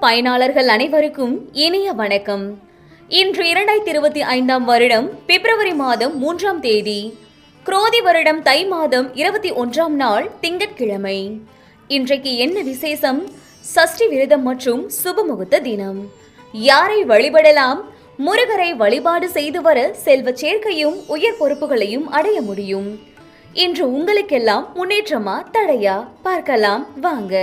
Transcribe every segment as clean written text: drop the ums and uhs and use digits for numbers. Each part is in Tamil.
பயனாளர்கள் அனைவருக்கும் இனிய வணக்கம். இன்று 2025 வருடம் பிப்ரவரி மாதம் 3ஆம் தேதி, குரோதி வருடம் தை மாதம் 21ஆம் நாள் திங்கட்கிழமை. இன்றைக்கு என்ன விசேஷம்? சஷ்டி விரதம் மற்றும் சுபமுகூர்த்த தினம். யாரை வழிபடலாம்? முருகரை வழிபாடு செய்து வர செல்வ சேர்க்கையும் உயர் பொறுப்புகளையும் அடைய முடியும். இன்று உங்களுக்கெல்லாம் முன்னேற்றமா தடையா பார்க்கலாம் வாங்க.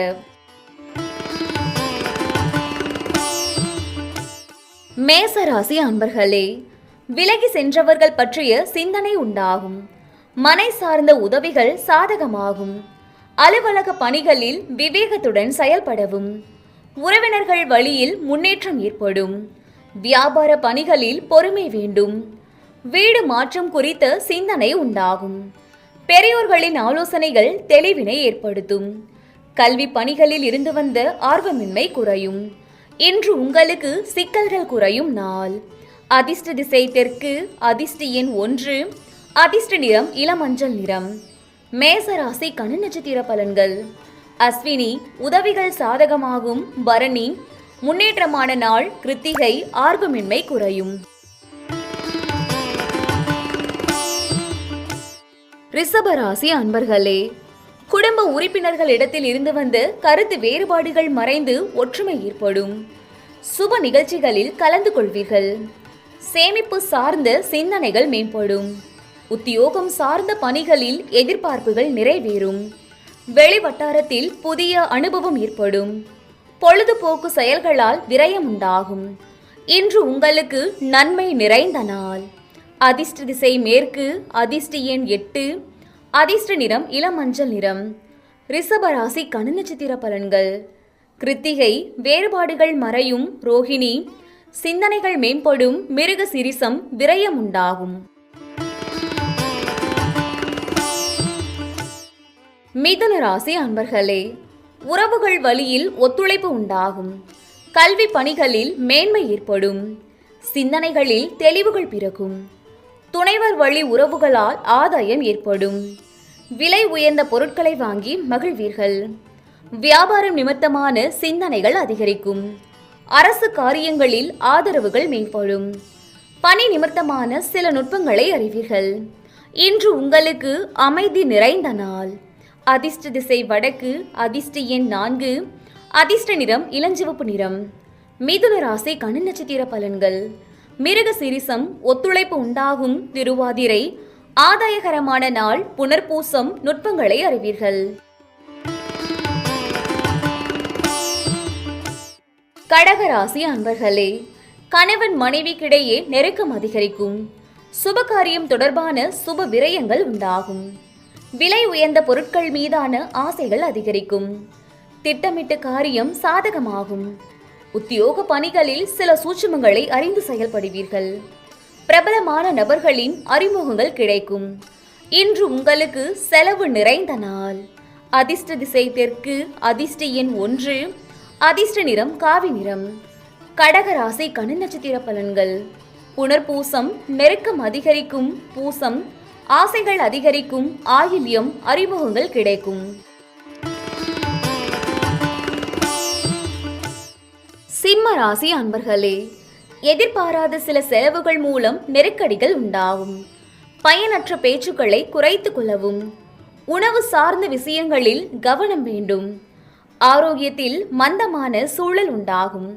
மேசராசி அன்பர்களே, விலகி சென்றவர்கள் பற்றிய சிந்தனை உண்டாகும். மனை சார்ந்த உதவிகள் சாதகமாகும். அலுவலக பணிகளில் விவேகத்துடன் செயல்படவும். உறவினர்கள் வழியில் முன்னேற்றம் ஏற்படும். வியாபார பணிகளில் பொறுமை வேண்டும். வீடு மாற்றம் குறித்த சிந்தனை உண்டாகும். பெரியோர்களின் ஆலோசனைகள் தெளிவினை ஏற்படுத்தும். கல்வி பணிகளில் இருந்து வந்த ஆர்வமின்மை குறையும். இன்று உங்களுக்கு சிக்கல்கள் குறையும் நாள். அதிர்ஷ்ட திசை தெற்கு, அதிர்ஷ்ட எண் 1, அதிர்ஷ்ட நிறம் இளமஞ்சள் நிறம். மேசராசி கண் நட்சத்திர பலன்கள். அஸ்வினி உதவிகள் சாதகமாகும். பரணி முன்னேற்றமான நாள். கிருத்திகை ஆர்வமின்மை குறையும். ரிஷபராசி அன்பர்களே, குடும்ப உறுப்பினர்களிடத்தில் இருந்து வந்த கருத்து வேறுபாடுகள் மறைந்து ஒற்றுமை ஏற்படும். சுப நிகழ்ச்சிகளில் கலந்து கொள்வீர்கள். சேமிப்பு சார்ந்த சிந்தனைகள் மேம்படும். உத்தியோகம் சார்ந்த பணிகளில் எதிர்பார்ப்புகள் நிறைவேறும். வெளி வட்டாரத்தில் புதிய அனுபவம் ஏற்படும். பொழுதுபோக்கு செயல்களால் விரயம் உண்டாகும். இன்று உங்களுக்கு நன்மை நிறைந்த நாள். அதிர்ஷ்ட திசை மேற்கு, அதிர்ஷ்ட எண் 8, அதிர்ஷ்ட நிறம் இளமஞ்சள் நிறம். ரிஷபராசி கண் நட்சத்திர பலன்கள். கிருத்திகை வேறுபாடுகள் மறையும். ரோஹிணி சிந்தனைகள் மேம்படும். மிருக சிரிசம் விரயம் உண்டாகும். மிதுன ராசி அன்பர்களே, உறவுகள் வழியில் ஒத்துழைப்பு உண்டாகும். கல்வி பணிகளில் மேன்மை ஏற்படும். சிந்தனைகளில் தெளிவுகள் பிறக்கும். துணைவர் வழி உறவுகளால் ஆதாயம் ஏற்படும். விலை உயர்ந்த பொருட்களை வாங்கி மகிழ்வீர்கள். வியாபாரம் நிமித்தமான சிந்தனைகள் அதிகரிக்கும். அரசு காரியங்களில் ஆதரவுகள் மேம்படும். பணி நிமித்தமான சில நுட்பங்களை அறிவீர்கள். இன்று உங்களுக்கு அமைதி நிறைந்த நாள். அதிர்ஷ்ட திசை வடக்கு, அதிர்ஷ்ட எண் 4, அதிர்ஷ்ட நிறம் இளஞ்சிவப்பு நிறம். மிதுன ராசி கண் நட்சத்திர பலன்கள். மிருக சிரிசம் ஒத்துழைப்பு உண்டாகும். திருவாதிரை ஆதாயகரமான நாள். புனர்பூசம் நுட்பங்களை அறிவீர்கள். கடகராசி அன்பர்களே, கணவன் மனைவிக்கிடையே நெருக்கம் அதிகரிக்கும். சுபகாரியம் தொடர்பான சுப விரயங்கள் உண்டாகும். விலை உயர்ந்த பொருட்கள் மீதான ஆசைகள் அதிகரிக்கும். திட்டமிட்ட காரியம் சாதகமாகும். உத்தியோக பணிகளில் சில சூட்சுமங்களை அறிந்து செயல்படுவீர்கள். பிரபலமான நபர்களின் அறிமுகங்கள் கிடைக்கும். இன்று உங்களுக்கு செலவு நிறைந்த நாள். அதிர்ஷ்ட திசை தெற்கு, அதிர்ஷ்ட எண் 1, அதிர்ஷ்ட நிறம் காவி நிறம். கடகராசி கண் நட்சத்திர பலன்கள். புனர்பூசம் நெருக்கம் அதிகரிக்கும். பூசம் ஆசைகள் அதிகரிக்கும். ஆயில்யம் அறிமுகங்கள் கிடைக்கும். சிம்ம ராசி அன்பர்களே, எதிர்பாராத சில செலவுகள் மூலம் நெருக்கடிகள் உண்டாகும். பயனற்ற பேச்சுக்களை குறைத்து கொள்ளவும். உணவு சார்ந்த விஷயங்களில் கவனம் வேண்டும். ஆரோக்கியத்தில் மந்தமான சூழல் உண்டாகும்.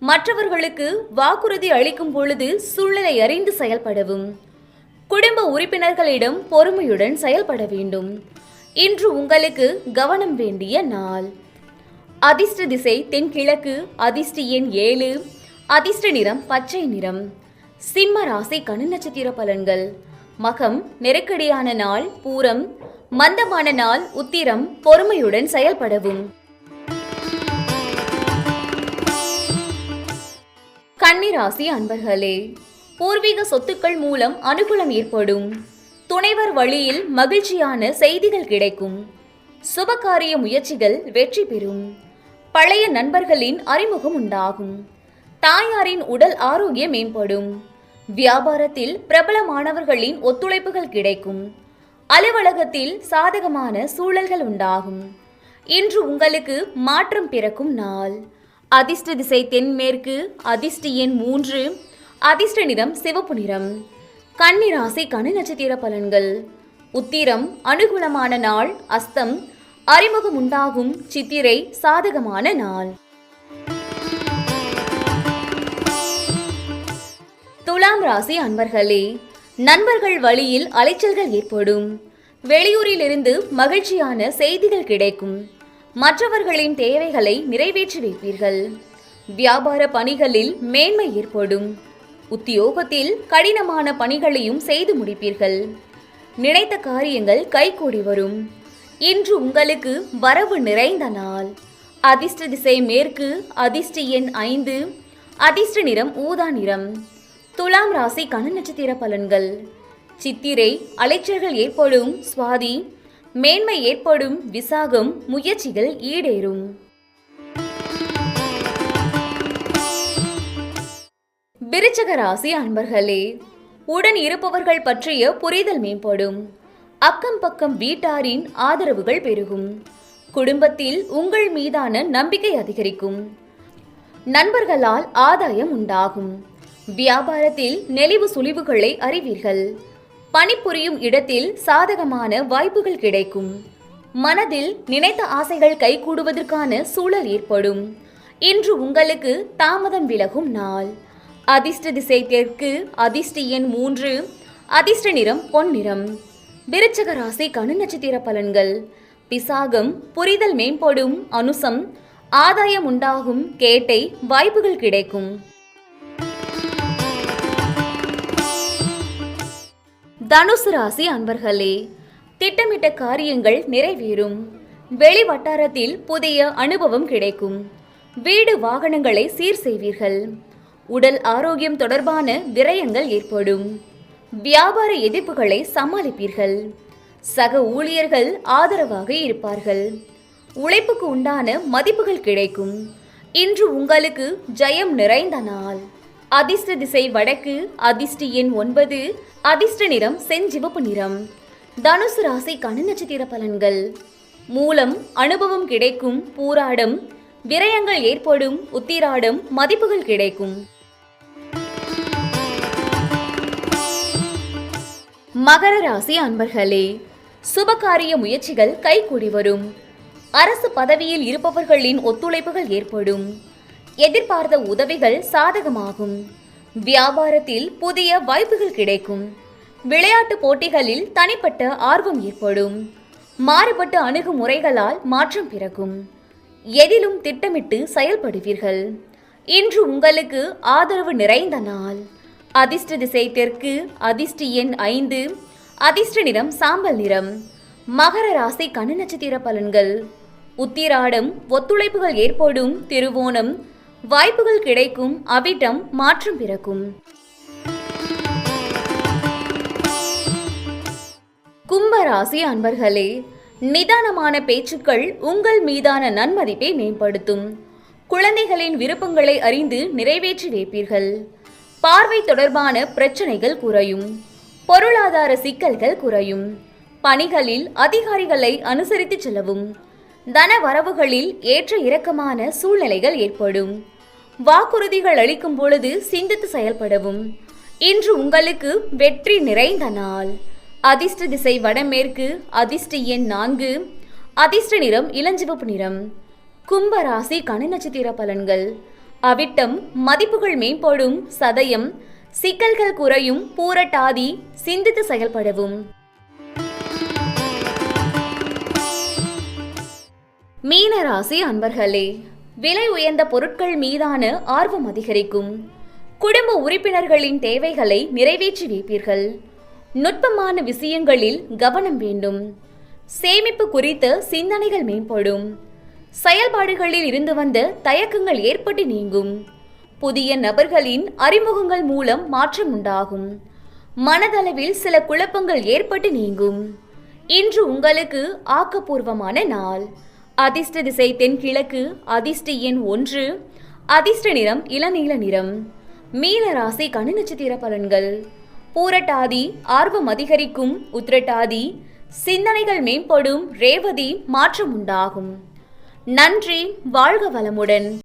மற்றவர்களுக்கு வாக்குறுதி அளிக்கும் பொழுது சூழலை அறிந்து செயல்படவும். குடும்ப உறுப்பினர்களிடம் பொறுமையுடன் செயல்பட வேண்டும். இன்று உங்களுக்கு கவனம் வேண்டிய நாள். அதிர்ஷ்ட திசை தென்கிழக்கு, அதிர்ஷ்ட எண் 7, அதிர்ஷ்ட நிறம் பச்சை நிறம். சிம்ம ராசி கண் நட்சத்திர பலன்கள். மகம் நெருக்கடியான நாள். பூரம் மந்தமான நாள். உத்திரம் பொறுமையுடன் செயல்படவும். கன்னிராசி அன்பர்களே, பூர்வீக சொத்துக்கள் மூலம் அனுகூலம் ஏற்படும். துணைவர் வழியில் மகிழ்ச்சியான செய்திகள் கிடைக்கும். சுபகாரிய முயற்சிகள் வெற்றி பெறும். பழைய நண்பர்களின் அறிமுகம் உண்டாகும். தாயாரின் உடல் ஆரோக்கியம் மேம்படும். வியாபாரத்தில் பிரபலமானவர்களின் ஒத்துழைப்புகள் கிடைக்கும். அலுவலகத்தில் சாதகமான சூழல்கள் உண்டாகும். இன்று உங்களுக்கு மாற்றம் பிறக்கும் நாள். அதிர்ஷ்ட திசை தென்மேற்கு. அதிர்ஷ்ட எண் 3. அதிர்ஷ்ட நிறம் சிவப்பு நிறம். கன்னி ராசி கனி நட்சத்திர பலன்கள். உத்திரம் அனுகூலமான நாள். அஸ்தம் அறிமுகம் உண்டாகும். சித்திரை சாதகமான நாள். துலாம் ராசி அன்பர்களே, நண்பர்கள் வழியில் அலைச்சல்கள் ஏற்படும். வெளியூரிலிருந்து மகிழ்ச்சியான செய்திகள் கிடைக்கும். மற்றவர்களின் தேவைகளை நிறைவேற்றி வைப்பீர்கள். வியாபார பணிகளில் மேன்மை ஏற்படும். உத்தியோகத்தில் கடினமான பணிகளையும் செய்து முடிப்பீர்கள். நினைத்த காரியங்கள் கைகூடி வரும். இன்று உங்களுக்கு வரவு நிறைந்த நாள். அதிர்ஷ்ட திசை மேற்கு. அதிர்ஷ்ட எண் 5. அதிர்ஷ்ட நிறம் ஊதா நிறம். துலாம் ராசி கனி நட்சத்திர பலன்கள். சித்திரை அலைச்சல்கள் ஏற்படும். சுவாதி மேன்மை ஏற்படும். விசாகம் முயற்சிகள் ஈடேறும். விருச்சிக ராசி அன்பர்களே, உடன் இருப்பவர்கள் பற்றிய புரிதல் மேம்படும். அக்கம் பக்கம் வீட்டாரின் ஆதரவுகள் பெருகும். குடும்பத்தில் உங்கள் மீதான நம்பிக்கை அதிகரிக்கும். நண்பர்களால் ஆதாயம் உண்டாகும். வியாபாரத்தில் நெளிவு சுழிவுகளை அறிவீர்கள். பணிபுரியும் இடத்தில் சாதகமான வாய்ப்புகள் கிடைக்கும். மனதில் நினைத்த ஆசைகள் கைகூடுவதற்கான சூழல் ஏற்படும். இன்று உங்களுக்கு தாமதம் விலகும் நாள். அதிர்ஷ்ட திசை தெற்கு. அதிர்ஷ்ட எண் 3. அதிர்ஷ்ட நிறம் பொன்னிறம். விருச்சிக ராசி கனி நட்சத்திர பலன்கள். விசாகம் புரிதல் மேம்படும். அனுசம் ஆதாயம் உண்டாகும். கேட்டை வாய்ப்புகள் கிடைக்கும். தனுசு ராசி அன்பர்களே, திட்டமிட்ட காரியங்கள் நிறைவேறும். வெளி வட்டாரத்தில் புதிய அனுபவம் கிடைக்கும். வீடு வாகனங்களை சீர் செய்வீர்கள். உடல் ஆரோக்கியம் தொடர்பான விரயங்கள் ஏற்படும். வியாபார எதிர்ப்புகளை சமாளிப்பீர்கள். சக ஊழியர்கள் ஆதரவாக இருப்பார்கள். உழைப்புக்கு உண்டான மதிப்புகள் கிடைக்கும். இன்று உங்களுக்கு ஜெயம் நிறைந்த நாள். அதிர்ஷ்ட திசை வடக்கு. அதிர்ஷ்ட எண் 9. அதிர்ஷ்ட நிறம் செஞ்சிவப்பு நிறம். தனுசு ராசி கனி நட்சத்திர பலன்கள். மூலம் அனுபவம் கிடைக்கும். பூராடம் விரயங்கள் ஏற்படும். உத்திராடம் மதிப்புகள் கிடைக்கும். மகர ராசி அன்பர்களே, சுபகாரிய முயற்சிகள் கைகூடி வரும். அரசு பதவியில் இருப்பவர்களின் ஒத்துழைப்புகள் ஏற்படும். எதிர்பார்த்த உதவிகள் சாதகமாகும். வியாபாரத்தில் புதிய வாய்ப்புகள் கிடைக்கும். விளையாட்டு போட்டிகளில் தனிப்பட்ட ஆர்வம் ஏற்படும். மாறுபட்ட அணுகுமுறைகளால் மாற்றம் பிறக்கும். எதிலும் திட்டமிட்டு செயல்படுவீர்கள். இன்று உங்களுக்கு ஆதரவு நிறைந்த நாள். அதிர்ஷ்ட திசை தெற்கு. அதிர்ஷ்ட எண் 5. அதிர்ஷ்ட நிறம் சாம்பல் நிறம். மகர ராசி கனி நட்சத்திர பலன்கள். உத்திராடம் ஒத்துழைப்புகள் ஏற்படும். திருவோணம் வாய்ப்புகள் கிடைக்கும். அவிட்டம் மாற்றம் பிறக்கும். கும்பராசி அன்பர்களே, நிதானமான பேச்சுக்கள் உங்கள் மீதான நன்மதிப்பை மேம்படுத்தும். குழந்தைகளின் விருப்பங்களை அறிந்து நிறைவேற்றி வைப்பீர்கள். பார்வை தொடர்பான பிரச்சனைகள் குறையும். பொருளாதார சிக்கல்கள் குறையும். பணிகளில் அதிகாரிகளை அனுசரித்து செல்லவும். தன வரவுகளில் ஏற்ற இறக்கமான சூழ்நிலைகள் ஏற்படும். வாக்குறுதிகள் அளிக்கும் பொழுது சிந்தித்து செயல்படவும். இன்று உங்களுக்கு வெற்றி நிறைந்த நாள். அதிர்ஷ்ட திசை வடமேற்கு. அதிர்ஷ்ட எண் 4. அதிர்ஷ்ட நிறம் இளஞ்சிவப்பு நிறம். கும்பராசி கனி நட்சத்திர பலன்கள். அவிட்டம் மதிப்புகள் மேம்படும். சதயம் சிக்கல்கள் குறையும். பூரட்டாதி சிந்தித்து செயல்படவும். மீனராசி அன்பர்களே, விலை உயர்ந்த பொருட்கள் மீதான ஆர்வம் அதிகரிக்கும். குடும்ப உறுப்பினர்களின் தேவைகளை நிறைவேற்றி வைப்பீர்கள். நுட்பமான விஷயங்களில் கவனம் வேண்டும். சேமிப்பு குறித்த சிந்தனைகள் மேம்படும். செயல்பாடுகளில் இருந்து வந்த தயக்கங்கள் ஏற்பட்டு நீங்கும். புதிய நபர்களின் அறிமுகங்கள் மூலம் மாற்றம் உண்டாகும். மனதளவில் சில குழப்பங்கள் ஏற்பட்டு நீங்கும். இன்று உங்களுக்கு ஆக்கப்பூர்வமான நாள். அதிர்ஷ்ட திசை தென்கிழக்கு. அதிர்ஷ்ட எண் 1. அதிர்ஷ்ட நிறம் இளநீல நிறம். மீன ராசி கனி நட்சத்திர பலன்கள். பூரட்டாதி ஆர்வம் அதிகரிக்கும். உத்திரட்டாதி சிந்தனைகள் மேம்படும். ரேவதி மாற்றம் உண்டாகும். நன்றி. வாழ்க வளமுடன்.